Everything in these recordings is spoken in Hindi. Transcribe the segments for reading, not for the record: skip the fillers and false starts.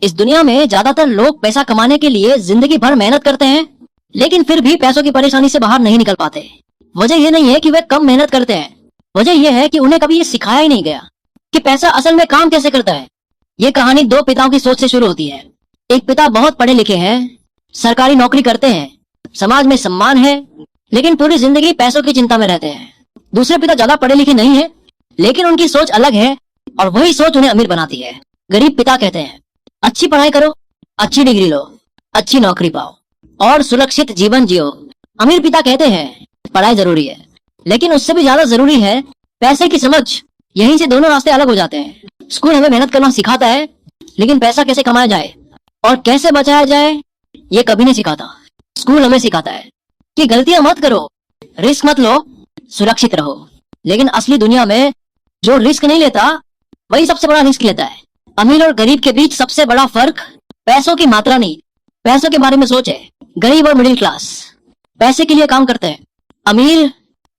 इस दुनिया में ज्यादातर लोग पैसा कमाने के लिए जिंदगी भर मेहनत करते हैं, लेकिन फिर भी पैसों की परेशानी से बाहर नहीं निकल पाते। वजह यह नहीं है कि वे कम मेहनत करते हैं, वजह यह है कि उन्हें कभी ये सिखाया ही नहीं गया कि पैसा असल में काम कैसे करता है। ये कहानी दो पिताओं की सोच से शुरू होती है। एक पिता बहुत पढ़े लिखे हैं, सरकारी नौकरी करते हैं, समाज में सम्मान है, लेकिन पूरी जिंदगी पैसों की चिंता में रहते हैं। दूसरे पिता ज्यादा पढ़े लिखे नहीं है, लेकिन उनकी सोच अलग है और वही सोच उन्हें अमीर बनाती है। गरीब पिता कहते हैं अच्छी पढ़ाई करो, अच्छी डिग्री लो, अच्छी नौकरी पाओ और सुरक्षित जीवन जियो। अमीर पिता कहते हैं पढ़ाई जरूरी है, लेकिन उससे भी ज्यादा जरूरी है पैसे की समझ। यहीं से दोनों रास्ते अलग हो जाते हैं। स्कूल हमें मेहनत करना सिखाता है, लेकिन पैसा कैसे कमाया जाए और कैसे बचाया जाए ये कभी नहीं सिखाता। स्कूल हमें सिखाता है कि गलतियां मत करो, रिस्क मत लो, सुरक्षित रहो। लेकिन असली दुनिया में जो रिस्क नहीं लेता वही सबसे बड़ा रिस्क लेता है। अमीर और गरीब के बीच सबसे बड़ा फर्क पैसों की मात्रा नहीं, पैसों के बारे में सोच है। गरीब और मिडिल क्लास पैसे के लिए काम करते हैं, अमीर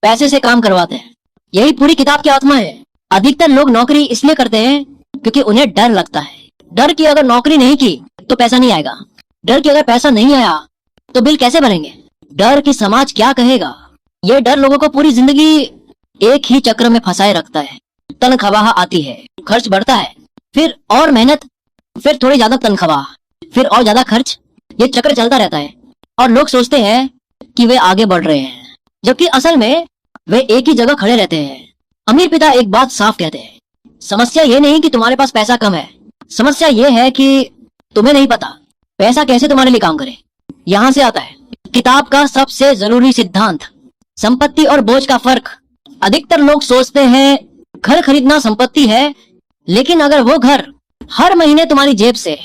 पैसे से काम करवाते हैं। यही पूरी किताब की आत्मा है। अधिकतर लोग नौकरी इसलिए करते हैं क्योंकि उन्हें डर लगता है। डर कि अगर नौकरी नहीं की तो पैसा नहीं आएगा, डर कि अगर पैसा नहीं आया तो बिल कैसे भरेंगे, डर कि समाज क्या कहेगा। ये डर लोगों को पूरी जिंदगी एक ही चक्र में फंसाए रखता है। तनख्वाह आती है, खर्च बढ़ता है, फिर और मेहनत, फिर थोड़ी ज्यादा तनख्वाह, फिर और ज्यादा खर्च। ये चक्र चलता रहता है और लोग सोचते हैं कि वे आगे बढ़ रहे हैं, जबकि असल में वे एक ही जगह खड़े रहते हैं। अमीर पिता एक बात साफ कहते हैं, समस्या ये नहीं कि तुम्हारे पास पैसा कम है, समस्या ये है कि तुम्हें नहीं पता पैसा कैसे तुम्हारे लिए काम करे। यहाँ से आता है किताब का सबसे जरूरी सिद्धांत, संपत्ति और बोझ का फर्क। अधिकतर लोग सोचते हैं घर खरीदना संपत्ति है, लेकिन अगर वो घर हर महीने तुम्हारी जेब से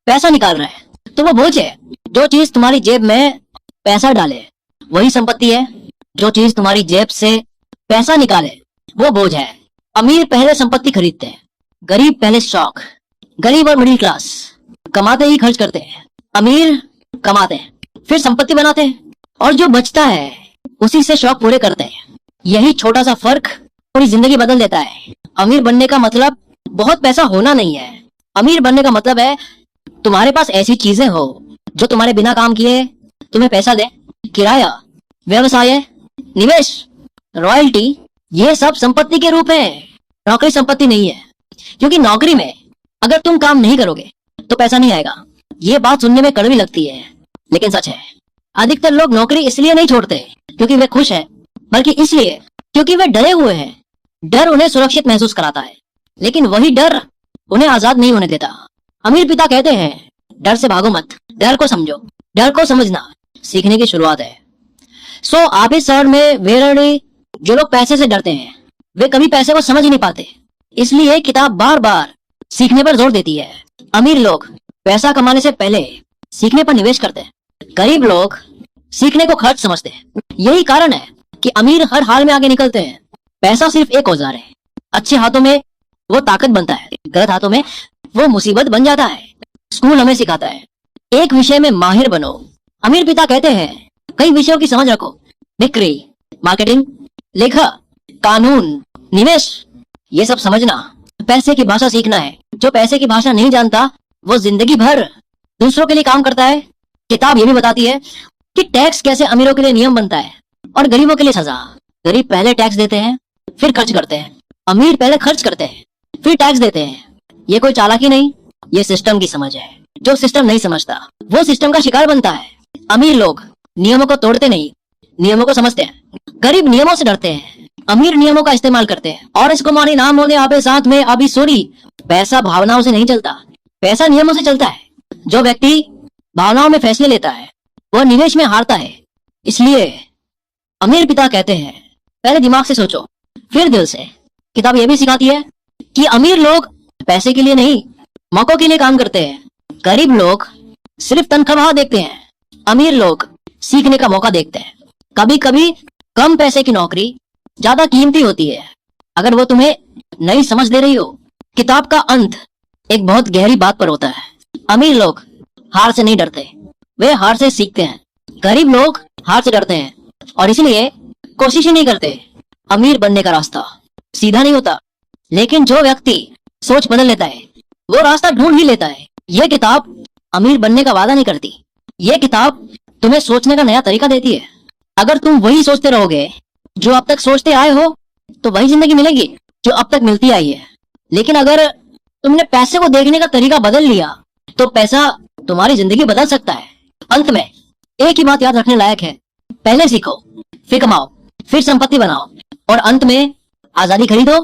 पैसा निकाल रहा है तो वो बोझ है। जो चीज तुम्हारी जेब में पैसा डाले वही संपत्ति है, जो चीज तुम्हारी जेब से पैसा निकाले वो बोझ है। अमीर पहले संपत्ति खरीदते हैं, गरीब पहले शौक। गरीब और मिडिल क्लास कमाते ही खर्च करते हैं, अमीर कमाते हैं फिर संपत्ति बनाते हैं और जो बचता है उसी से शौक पूरे करते हैं। यही छोटा सा फर्क पूरी जिंदगी बदल देता है। अमीर बनने का मतलब बहुत पैसा होना नहीं है, अमीर बनने का मतलब है तुम्हारे पास ऐसी चीजें हो जो तुम्हारे बिना काम किए तुम्हें पैसा दे। किराया, व्यवसाय, निवेश, रॉयल्टी, ये सब संपत्ति के रूप है। नौकरी संपत्ति नहीं है, क्योंकि नौकरी में अगर तुम काम नहीं करोगे तो पैसा नहीं आएगा। ये बात सुनने में कड़वी लगती है, लेकिन सच है। अधिकतर लोग नौकरी इसलिए नहीं छोड़ते क्योंकि वे खुश हैं, बल्कि इसलिए क्योंकि वे डरे हुए हैं। डर उन्हें सुरक्षित महसूस कराता है, लेकिन वही डर उन्हें आजाद नहीं होने देता। अमीर पिता कहते हैं डर से भागो मत, डर को समझो। डर को समझना सीखने की शुरुआत है। सो आप इस शहर में वेरणी जो लोग पैसे से डरते हैं वे कभी पैसे को समझ ही नहीं पाते, इसलिए किताब बार बार सीखने पर जोर देती है। अमीर लोग पैसा कमाने से पहले सीखने पर निवेश करते हैं, गरीब लोग सीखने को खर्च समझते हैं। यही कारण है कि अमीर हर हाल में आगे निकलते हैं। पैसा सिर्फ एक औजार है, अच्छे हाथों में वो ताकत बनता है, गलत हाथों में वो मुसीबत बन जाता है। स्कूल हमें सिखाता है एक विषय में माहिर बनो। अमीर पिता कहते हैं कई विषयों की समझ रखो, बिक्री, मार्केटिंग, लेखा, कानून, निवेश, ये सब समझना। पैसे की भाषा सीखना है। जो पैसे की भाषा नहीं जानता वो जिंदगी भर दूसरों के लिए काम करता है। किताब ये भी बताती है कि टैक्स कैसे अमीरों के लिए नियम बनता है और गरीबों के लिए सजा। गरीब पहले टैक्स देते हैं फिर खर्च करते हैं, अमीर पहले खर्च करते हैं फिर टैक्स देते हैं। ये कोई चालाकी नहीं, ये सिस्टम की समझ है। जो सिस्टम नहीं समझता वो सिस्टम का शिकार बनता है। अमीर लोग नियमों को तोड़ते नहीं, नियमों को समझते हैं। गरीब नियमों से डरते हैं, अमीर नियमों का इस्तेमाल करते हैं। और इसको मानी नाम होने आपे साथ में अभी सॉरी। पैसा भावनाओं से नहीं चलता, पैसा नियमों से चलता है। जो व्यक्ति भावनाओं में फैसले लेता है वह निवेश में हारता है। इसलिए अमीर पिता कहते हैं पहले दिमाग से सोचो फिर दिल से। किताब यह भी सिखाती है कि अमीर लोग पैसे के लिए नहीं मौकों के लिए काम करते हैं। गरीब लोग सिर्फ तनख्वाह देखते हैं, अमीर लोग सीखने का मौका देखते हैं। कभी कभी कम पैसे की नौकरी ज्यादा कीमती होती है अगर वो तुम्हें नई समझ दे रही हो। किताब का अंत एक बहुत गहरी बात पर होता है। अमीर लोग हार से नहीं डरते, वे हार से सीखते हैं। गरीब लोग हार से डरते हैं और इसलिए कोशिश ही नहीं करते। अमीर बनने का रास्ता सीधा नहीं होता, लेकिन जो व्यक्ति सोच बदल लेता है वो रास्ता ढूंढ ही लेता है। ये किताब अमीर बनने का वादा नहीं करती। ये किताब तुम्हें सोचने का नया तरीका देती है। अगर तुम वही सोचते रहोगे जो अब तक सोचते आए हो तो वही जिंदगी मिलेगी जो अब तक मिलती आई है। लेकिन अगर तुमने पैसे को देखने का तरीका बदल लिया तो पैसा तुम्हारी जिंदगी बदल सकता है। अंत में एक ही बात याद रखने लायक है, पहले सीखो, फिर कमाओ, फिर संपत्ति बनाओ और अंत में आजादी खरीदो